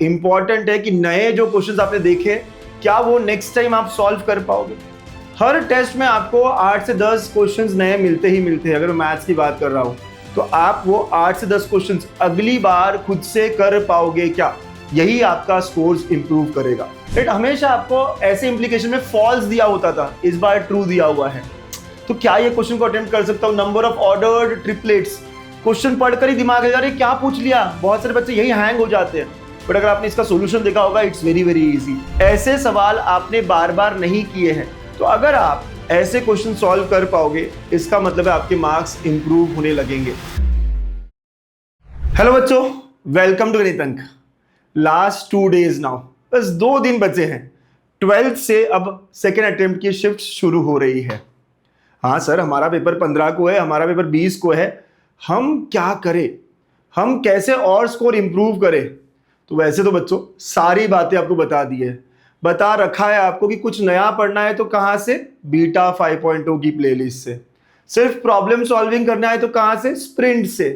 Important है कि नए जो क्वेश्चंस आपने देखे क्या वो नेक्स्ट टाइम आप सॉल्व कर पाओगे। हर टेस्ट में आपको 8 से 10 क्वेश्चंस नए मिलते ही मिलते हैं। अगर मैं मैथ्स की बात कर रहा हूं तो आप वो 8 से 10 क्वेश्चंस अगली बार खुद से कर पाओगे क्या, यही आपका स्कोर्स इंप्रूव करेगा। राइट, हमेशा आपको ऐसे इंप्लीकेशन में फॉल्स दिया होता था, इस बार ट्रू दिया हुआ है। तो क्या ये क्वेश्चन को अटेम्प्ट कर सकता हूं? Number of ordered triplets, question पढ़कर ही दिमाग लगा रहे क्या पूछ लिया। बहुत सारे बच्चे यही हैंग हो जाते हैं, बट अगर आपने इसका सोल्यूशन देखा होगा इट्स वेरी वेरी इजी। ऐसे सवाल आपने बार बार नहीं किए हैं, तो अगर आप ऐसे क्वेश्चन सॉल्व कर पाओगे इसका मतलब है आपके मार्क्स इंप्रूव होने लगेंगे। हेलो बच्चों, वेलकम टू गणित अंक। लास्ट 2 डेज नाउ, बस 2 दिन बचे हैं। 12th से अब सेकेंड अटेम्प्ट की शिफ्ट शुरू हो रही है। हाँ सर, हमारा पेपर 15 को है, हमारा पेपर 20 को है। हम क्या करें, हम कैसे और स्कोर इंप्रूव करें? तो वैसे तो बच्चों सारी बातें आपको बता दी है, बता रखा है आपको कि कुछ नया पढ़ना है तो कहां से, बीटा 5.0 की प्लेलिस्ट से। सिर्फ प्रॉब्लम सॉल्विंग करना है तो कहां से, स्प्रिंट से।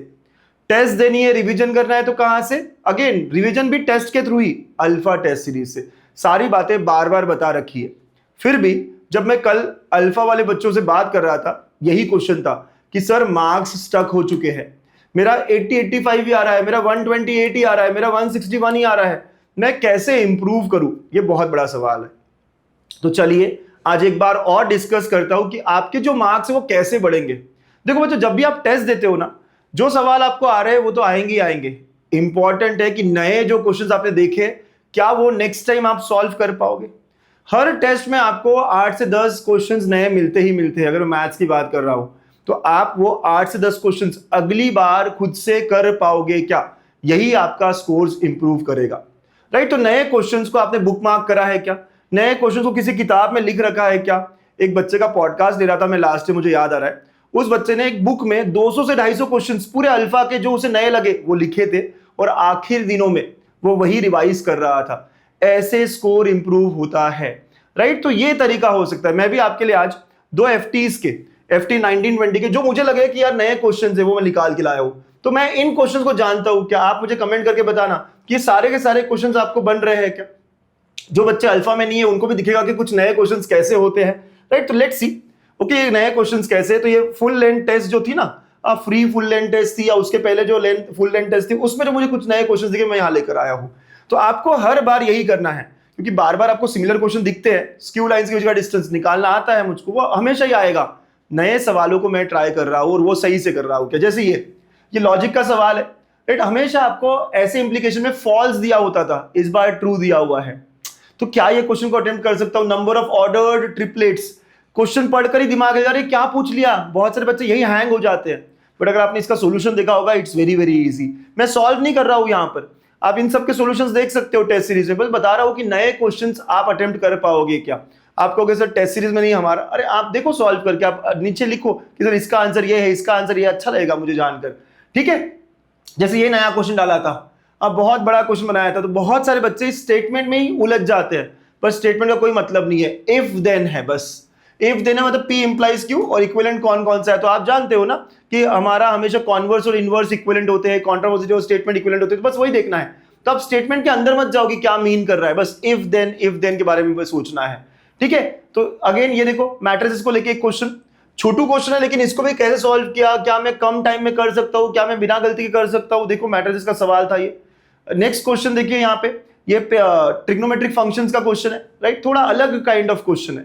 टेस्ट देनी है, रिवीजन करना है तो कहां से, अगेन रिवीजन भी टेस्ट के थ्रू ही, अल्फा टेस्ट सीरीज से। सारी बातें बार बार बता रखी है। फिर भी जब मैं कल अल्फा वाले बच्चों से बात कर रहा था, यही क्वेश्चन था कि सर मार्क्स स्टक हो चुके हैं, मेरा 80-85 ही आ रहा है, मेरा 128 ही आ रहा है, मेरा 161 ही आ रहा है, मैं कैसे इंप्रूव करूं? ये बहुत बड़ा सवाल है। तो चलिए आज एक बार और डिस्कस करता हूं कि आपके जो मार्क्स है वो कैसे बढ़ेंगे। देखो बच्चों, जब भी आप टेस्ट देते हो ना, जो सवाल आपको आ रहे हैं वो तो आएंगे ही आएंगे। इंपॉर्टेंट है कि नए जो क्वेश्चंस आपने देखे क्या वो नेक्स्ट टाइम आप सॉल्व कर पाओगे। हर टेस्ट में आपको 8 से 10 क्वेश्चंस नए मिलते ही मिलते हैं। अगर मैं मैथ्स की बात कर रहा हूं तो आप वो 8 से 10 क्वेश्चंस अगली बार खुद से कर पाओगे क्या, यही आपका स्कोर्स इंप्रूव करेगा। राइट, तो नए क्वेश्चंस को आपने बुक मार्क करा है क्या, नए क्वेश्चंस को किसी किताब में लिख रखा है क्या? एक बच्चे का पॉडकास्ट दे रहा था मैं लास्ट में, मुझे याद आ रहा है, उस बच्चे ने एक बुक में 200 से 250 क्वेश्चंस पूरे अल्फा के जो उसे नए लगे वो लिखे थे, और आखिर दिनों में वो वही रिवाइज कर रहा था। ऐसे स्कोर इंप्रूव होता है। राइट, तो ये तरीका हो सकता है। मैं भी आपके लिए आज 2 FTs के, FT 1920 के जो मुझे लगे कि यार नए क्वेश्चंस है वो मैं निकाल के लाया हूं। तो मैं इन क्वेश्चंस को जानता हूं क्या, आप मुझे कमेंट करके बताना कि सारे के सारे क्वेश्चंस आपको बन रहे हैं क्या। जो बच्चे अल्फा में नहीं है उनको भी दिखेगा कि कुछ नए क्वेश्चंस कैसे होते हैं। राइट, तो लेट्स सी ओके ये नए क्वेश्चंस कैसे। तो ये फुल लेंथ टेस्ट जो थी ना, फ्री फुल लेंथ टेस्ट थी, या उसके पहले जो फुल लेंथ टेस्ट थी, उसमें जो मुझे कुछ नए क्वेश्चंस दिखे मैं यहां लेकर आया हूं। तो आपको हर बार यही करना है, क्योंकि बार बार आपको सिमिलर क्वेश्चन दिखते हैं। स्क्यू लाइंस के बीच का डिस्टेंस निकालना आता है मुझको, वो हमेशा ही आएगा। नए सवालों को मैं ट्राई कर रहा हूं और वो सही से कर रहा हूं क्या, जैसे ये लॉजिक का सवाल है। राइट, हमेशा आपको ऐसे इंप्लीकेशन में फॉल्स दिया होता था, इस बार ट्रू दिया हुआ है। तो क्या ये क्वेश्चन को अटेम्प्ट कर सकता हूं? Number of ordered triplets, question पढ़कर ही दिमाग लगा रहे क्या पूछ लिया। बहुत सारे बच्चे यही हैंग हो जाते हैं, बट अगर आपने इसका सोल्यूशन देखा होगा इट्स वेरी वेरी इजी। मैं सॉल्व नहीं कर रहा हूं यहां पर, आप इन सब के सॉल्यूशंस देख सकते हो टेस्ट सीरीज में। बस बता रहा हूं कि नए क्वेश्चंस आप अटेम्प्ट कर पाओगे क्या। आप कहोगे सर टेस्ट सीरीज में नहीं हमारा, अरे आप देखो सॉल्व करके, आप नीचे लिखो कि सर इसका आंसर ये है, इसका आंसर ये, अच्छा लगेगा मुझे जानकर। ठीक है, जैसे ये नया क्वेश्चन डाला था, अब बहुत बड़ा क्वेश्चन बनाया था, तो बहुत सारे बच्चे इस स्टेटमेंट में ही उलझ जाते हैं, पर स्टेटमेंट का कोई मतलब नहीं है, इफ देन है बस। इफ देन है मतलब P इंप्लाइज Q, और इक्विवेलेंट कौन कौन सा है। तो आप जानते हो ना कि हमारा हमेशा कॉन्वर्स और इनवर्स इक्विवेलेंट होते हैं, कॉन्ट्रापोजिटिव और स्टेटमेंट इक्विवेलेंट होते हैं, तो बस वही देखना है। तो आप स्टेटमेंट के अंदर मत जाओ कि क्या मीन कर रहा है, बस इफ देन के बारे में बस सोचना है। ठीक है, तो अगेन ये देखो मैट्रिसेस को लेके एक क्वेश्चन, छोटू क्वेश्चन है लेकिन इसको भी कैसे सॉल्व किया, क्या मैं कम टाइम में कर सकता हूं, क्या मैं बिना गलती के कर सकता हूं। देखो मैट्रिसेस का सवाल था ये। नेक्स्ट क्वेश्चन देखिए यहाँ पे, ये ट्रिग्नोमेट्रिक फंक्शंस का क्वेश्चन है। राइट, थोड़ा अलग काइंड ऑफ क्वेश्चन है।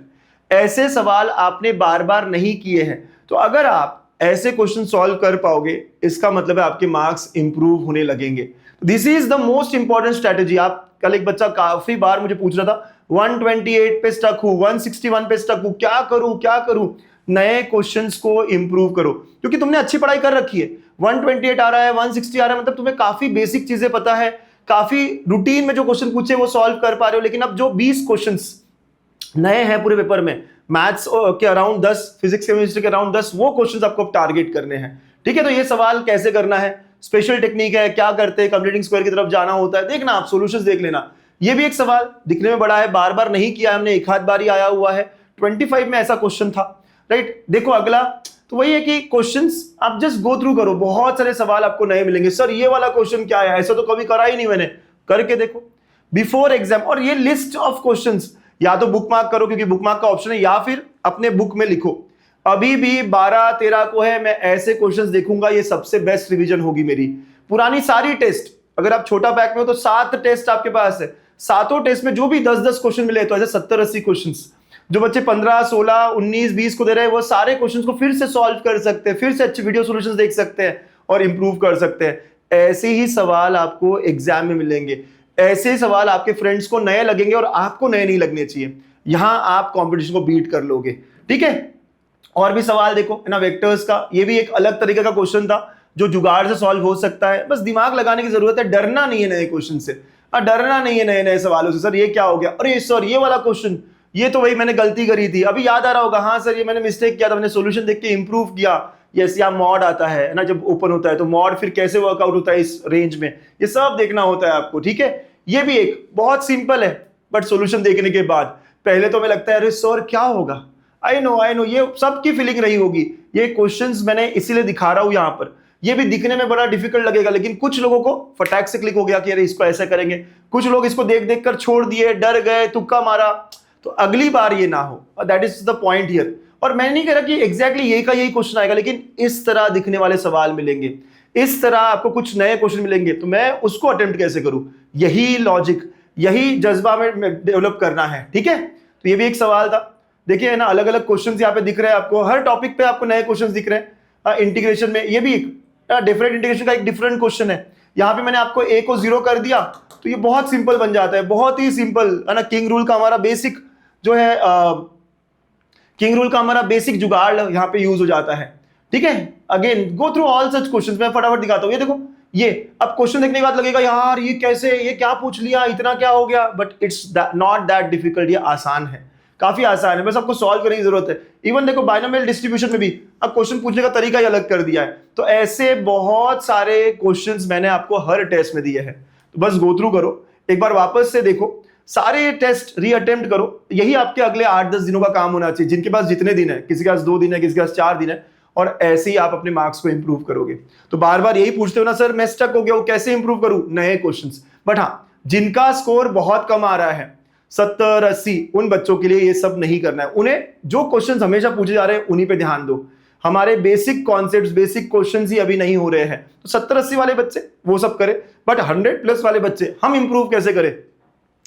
ऐसे सवाल आपने बार बार नहीं किए हैं, तो अगर आप ऐसे क्वेश्चन सॉल्व कर पाओगे इसका मतलब है आपके मार्क्स इंप्रूव होने लगेंगे। This is the most important strategy. आप कल एक बच्चा काफी बार मुझे पूछ रहा था 128 पे स्टक हूं, 161 पे स्टक हूं, क्या करूं। नए क्वेश्चंस को इंप्रूव करो, क्योंकि तुमने अच्छी पढ़ाई कर रखी है। 128 आ रहा है, 160 आ रहा है, मतलब तुम्हें काफी बेसिक चीजें पता है, काफी रूटीन में जो क्वेश्चन पूछे वो सॉल्व कर पा रहे हो। लेकिन अब जो 20 क्वेश्चंस नए हैं पूरे पेपर में, मैथ्स के अराउंड 10, फिजिक्स केमिस्ट्री के अराउंड 10, वो क्वेश्चंस आपको टारगेट करने हैं। ठीक है, तो ये सवाल कैसे करना है, स्पेशल टेक्निक है, क्या करते हैं, कंप्लीटिंग स्क्वायर की तरफ जाना होता है, देखना आप सॉल्यूशंस देख लेना। ये भी एक सवाल दिखने में बड़ा है, बार बार नहीं किया हमने, एक आध बार ही आया हुआ है। 25 में ऐसा क्वेश्चन था। राइट, देखो अगला तो वही है कि क्वेश्चंस आप जस्ट गो थ्रू करो, बहुत सारे सवाल आपको नए मिलेंगे। सर ये वाला क्वेश्चन क्या है, ऐसा तो कभी करा ही नहीं मैंने, करके देखो बिफोर एग्जाम। और ये लिस्ट ऑफ क्वेश्चंस या तो बुक मार्क करो, क्योंकि बुक मार्क का ऑप्शन है, या फिर अपने बुक में लिखो। अभी भी 12-13 को है, मैं ऐसे क्वेश्चंस देखूंगा, ये सबसे बेस्ट रिवीजन होगी मेरी। पुरानी सारी टेस्ट, अगर आप छोटा पैक में हो तो 7 टेस्ट आपके पास है, 7 टेस्ट में जो भी 10-10 क्वेश्चन मिले, तो ऐसे 70-80 क्वेश्चंस जो बच्चे 15, 16, 19, 20 को दे रहे हैं, वो सारे क्वेश्चंस को फिर से सॉल्व कर सकते हैं, फिर से अच्छे वीडियो सॉल्यूशंस देख सकते हैं और इंप्रूव कर सकते हैं। ऐसे ही सवाल आपको एग्जाम में मिलेंगे, ऐसे ही सवाल आपके फ्रेंड्स को नए लगेंगे और आपको नए नहीं लगने चाहिए। यहां आप कंपटीशन को बीट कर लोगे, ठीक है। और भी सवाल देखो है ना, वेक्टर्स का, ये भी एक अलग तरीके का क्वेश्चन था जो जुगाड़ से सॉल्व हो सकता है। बस दिमाग लगाने की जरूरत है, डरना नहीं है नए क्वेश्चन से, डरना नहीं है नए नए सवालों से। सर ये क्या हो गया, अरे सर ये वाला क्वेश्चन, ये तो वही मैंने गलती करी थी, अभी याद आ रहा होगा, हाँ सर ये मैंने मिस्टेक किया था, मैंने सोल्यूशन देख के इंप्रूव किया। यस, या मॉड आता है ना, जब ओपन होता है तो मॉड फिर कैसे वर्कआउट होता है इस रेंज में, ये सब देखना होता है आपको, ठीक है। ये भी एक बहुत सिंपल है, बट सोल्यूशन देखने के बाद पहले तो हमें लगता है अरे सर क्या होगा, आई नो ये सबकी फीलिंग रही होगी। ये क्वेश्चंस मैंने इसीलिए दिखा रहा हूं यहां पर, ये भी दिखने में बड़ा डिफिकल्ट लगेगा, लेकिन कुछ लोगों को फटाक से क्लिक हो गया कि अरे इसको ऐसा करेंगे, कुछ लोग इसको देख देख कर छोड़ दिए, डर गए, तुक्का मारा। तो अगली बार ये ना हो, that is the point here. और मैं नहीं कह रहा कि एग्जैक्टली यही का यही क्वेश्चन आएगा, लेकिन इस तरह दिखने वाले सवाल मिलेंगे, इस तरह आपको कुछ नए क्वेश्चन मिलेंगे, तो मैं उसको अटेम्प्ट कैसे करूं, यही लॉजिक, यही जज्बा में डेवलप करना है, ठीक है। तो ये भी एक सवाल था, देखिए है ना, अलग अलग क्वेश्चंस यहाँ पे दिख रहे हैं आपको, हर टॉपिक पे आपको नए क्वेश्चंस दिख रहे हैं। इंटीग्रेशन में ये भी डिफरेंट इंटीग्रेशन का एक डिफरेंट क्वेश्चन है, यहाँ पे मैंने आपको a को 0 कर दिया, तो ये बहुत सिंपल बन जाता है, बहुत ही सिंपल है ना। किंग रूल का हमारा बेसिक जो है, किंग रूल का हमारा बेसिक जुगाड़ यहाँ पे यूज हो जाता है, ठीक है। Again go through all such questions, मैं फटाफट दिखाता हूँ। ये देखो, ये अब क्वेश्चन देखने के बाद लगेगा यार ये कैसे, ये क्या पूछ लिया, इतना क्या हो गया, but it's not that difficult, ये आसान है, काफी आसान है, बस आपको सॉल्व करने की जरूरत है। इवन देखो बाइनोमियल डिस्ट्रीब्यूशन में भी अब क्वेश्चन पूछने का तरीका ही अलग कर दिया है। तो ऐसे बहुत सारे क्वेश्चंस मैंने आपको हर टेस्ट में दिए हैं, तो बस गो थ्रू करो, एक बार वापस से देखो, सारे टेस्ट रीअटेम्प्ट करो। यही आपके अगले 8-10 दिनों का काम होना चाहिए, जिनके पास जितने दिन है, किसी के पास 2 दिन है, किसी के पास 4 दिन है, और ऐसे ही आप अपने मार्क्स को इंप्रूव करोगे। तो बार बार यही पूछते हो ना सर मैं स्टक हो गया हूं, कैसे इंप्रूव करूं, नए क्वेश्चंस। बट हाँ, जिनका स्कोर बहुत कम आ रहा है 70-80, उन बच्चों के लिए ये सब नहीं करना है, उन्हें जो क्वेश्चंस हमेशा पूछे जा रहे हैं उन्हीं पे ध्यान दो। हमारे बेसिक कॉन्सेप्ट्स, बेसिक क्वेश्चंस ही अभी नहीं हो रहे हैं, तो 70-80 वाले बच्चे वो सब करें, बट 100+ वाले बच्चे हम इंप्रूव कैसे करें।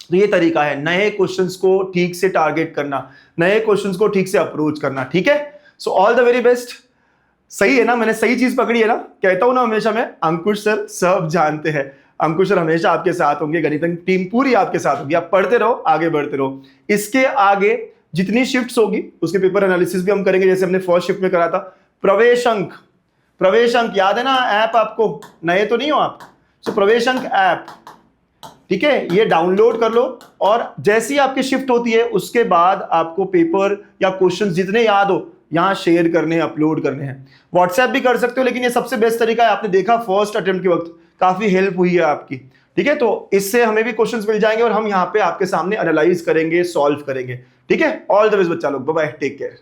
तो ये तरीका है नए क्वेश्चंस को ठीक से टारगेट करना, नए क्वेश्चंस को ठीक से अप्रोच करना, ठीक है। So all the very best. सही है ना, मैंने सही चीज पकड़ी है ना, कहता हूं ना हमेशा मैं, अंकुश सर सब जानते हैं, अंकुश सर हमेशा आपके साथ होंगे, गणितज्ञ टीम पूरी आपके साथ होगी, आप पढ़ते रहो, आगे बढ़ते रहो। इसके आगे जितनी शिफ्ट्स होगी उसके पेपर एनालिसिस भी हम करेंगे, जैसे हमने फर्स्ट शिफ्ट में करा था। प्रवेश अंक याद है ना, ऐप आपको, नए तो नहीं हो आप, सो प्रवेश अंक ऐप, ठीक है, ये डाउनलोड कर लो, और जैसी आपकी शिफ्ट होती है उसके बाद आपको पेपर या क्वेश्चन जितने याद हो यहां शेयर करने हैं, अपलोड करने हैं। व्हाट्सएप भी कर सकते हो, लेकिन ये सबसे बेस्ट तरीका है, आपने देखा फर्स्ट अटेम्प्ट के वक्त काफी हेल्प हुई है आपकी, ठीक है। तो इससे हमें भी क्वेश्चंस मिल जाएंगे और हम यहाँ पे आपके सामने एनालाइज करेंगे, सॉल्व करेंगे, ठीक है। ऑल द बेस्ट बच्चा लोग, बाय बाय, टेक केयर।